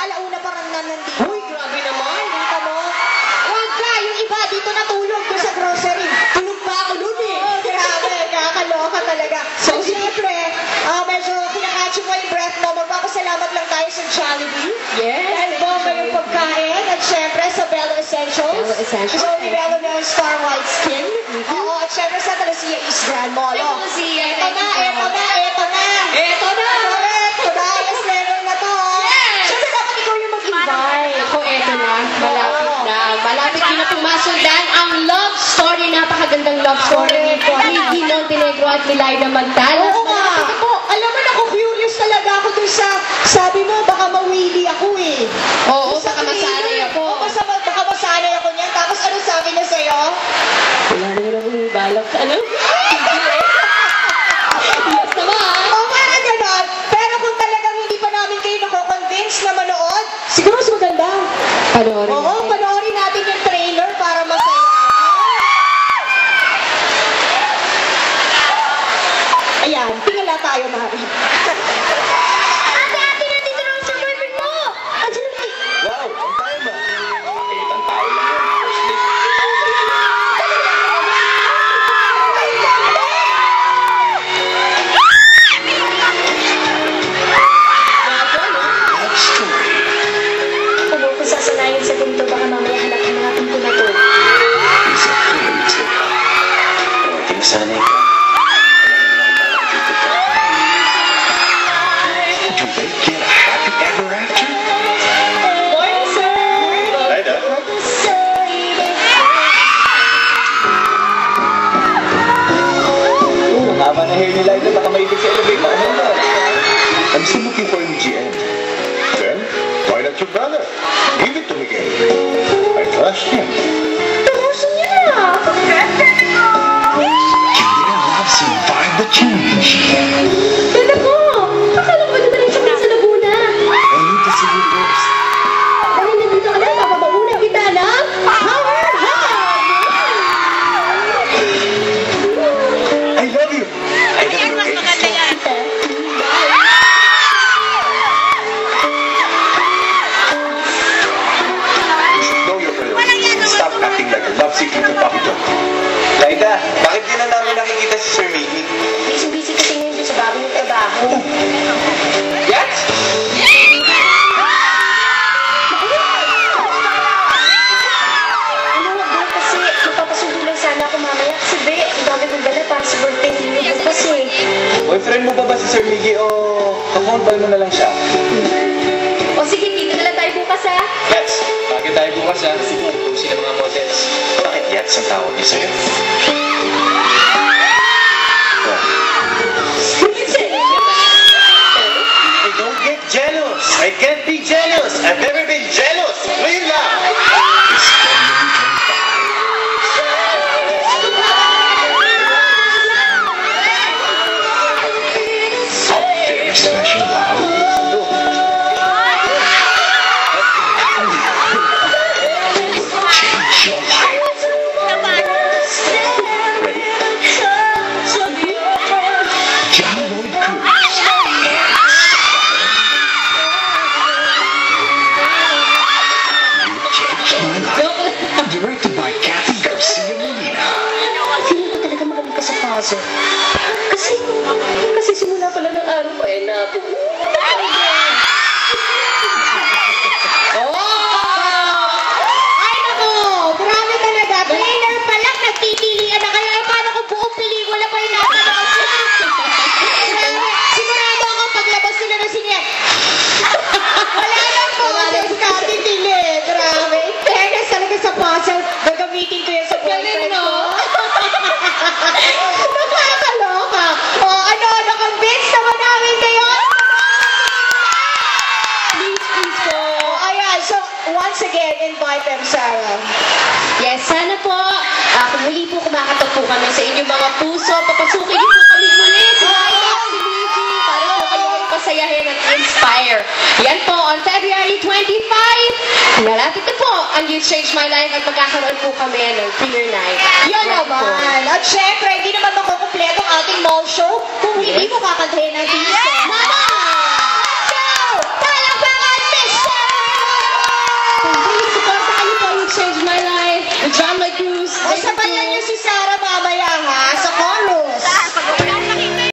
alauna pa rin nandito. Uy, grabe naman. Kita mo? Huwag ka, yung iba dito natulog doon sa grocery. Tulog pa ako nun eh. Oh, grabe, kakaloka talaga. So, siyempre, medyo kinakatch mo yung breath mo. Magpapasalamat lang tayo sa Jollibee. Yes. Dahil bomba yung pagkain. At siyempre, sa Bello Essentials. Bello Essentials. So, ni Bello na Star White Skin. Oo, at siyempre sa Talasia East Grand Mall. Ay, Talasia. Ito na, ito na, ito na. Eto na. Correct, yes, level na to. Yes. Siyempre, dapat ikaw yung mag-invite. Ako, eto na. Malapit na. Malapit ko na pumasundan ang love story. Napakagandang love story ni Gino Tenegro at ni Liza Magdalas. Oo nga. Ako, alam mo na, ako curious talaga ako dun sa, sabi mo, baka mawili ako eh. Oo, Sa baka masanay ako. Oo, baka masanay ako niyan. Tapos ano sabi niya sa'yo? Wala naman ako yung balak. Ano? Yes naman. Oo, parang ganon. Pero kung talagang hindi pa namin kayo nako-convince na manood, siguro mas maganda. Panoorin. Oo, panoorin natin yung trailer para masaya. Ayan, tingala tayo, Mari. Ate, nandito na sa boyfriend mo! Andiyan na. Wow, ang tayo ba? Makikitang tao lang yan. First date. Love story. Huwag mo ko sasanayin sa ganito, baka mamaya hanap-hanapin ko na to. Is it feeling too? O, tinasanay ka. Did you make it a happy ever after? Morning, sir! Hi, Dad. Ang haba na hair ni Liza, baka maibig sa elevator. I'm still looking for him, GM. Then, why not your brother? Give it to Miguel. I trust him. Tamusin niya na! Julia loves survive the change. Ganda po! Akala ko na siya sa Laguna. I need to see you first. Dahil nandito ka na, mapapauna kita ng Power Hug! I love you. I love you. Mas maganda yan. You should know your priorities and stop acting like a love sick little puppy dog. Laika, bakit di na namin nakikita si Sir Mickey? Busy-busy kasi ngayon doon sa bagong trabaho. Yes? Ano, Be, kasi magpapasundo lang sana ako mamaya. Kasi, Be, ang dami kong dala para sa birthday niyo bukas eh. Boyfriend mo ba si Sir Mickey o kakonbay mo na lang siya? O sige, dito na lang tayo bukas ha. Yes, bakit tayo bukas ha? Kung sila mga models. Bakit Yats ang tawag niya sa'yo? Hey, don't get jealous. I can't be jealous. I've never been jealous. Wait lang. Very special change your life. Ready? John Lloyd Cruz. You changed my life. Directed by Kathy Garcia Molina. Feeling ko talaga magaling ka sa puzzle. Kasi simula pala ng araw ko eh na ako. Ay nako! Grabe talaga. Trailer pa lang, nagpipilian na kayo. Eh paano kung buong pelikula pa yung napanood? Grabe. Sigurado ako paglabas nila na sinya. Wala nang boses ka, titili. Grabe. In fairness talaga sa puzzle. Gagamitin ko yan sa boyfriend ko. Nakakaloka. O ano, na-convince naman namin kayo. Please po. Ayan, so once again, invite them, Sarah. Yes, sana po. Kung muli po kumakatok po kami sa inyong mga puso, papasukin niyo po kami muli sa Liza, si Lizzy, para po kayo ay pasayahin at inspire. Yan po, on February 25, malapit na po ang You Changed My Life at magkakaroon po kami ng premiere night. Yan naman. At syempre, hindi naman makukumpleto ang ating mall show kung hindi mo kakantahin ang theme song. Mama! Let's go! Palakpakan, Miss Sarah! si Sam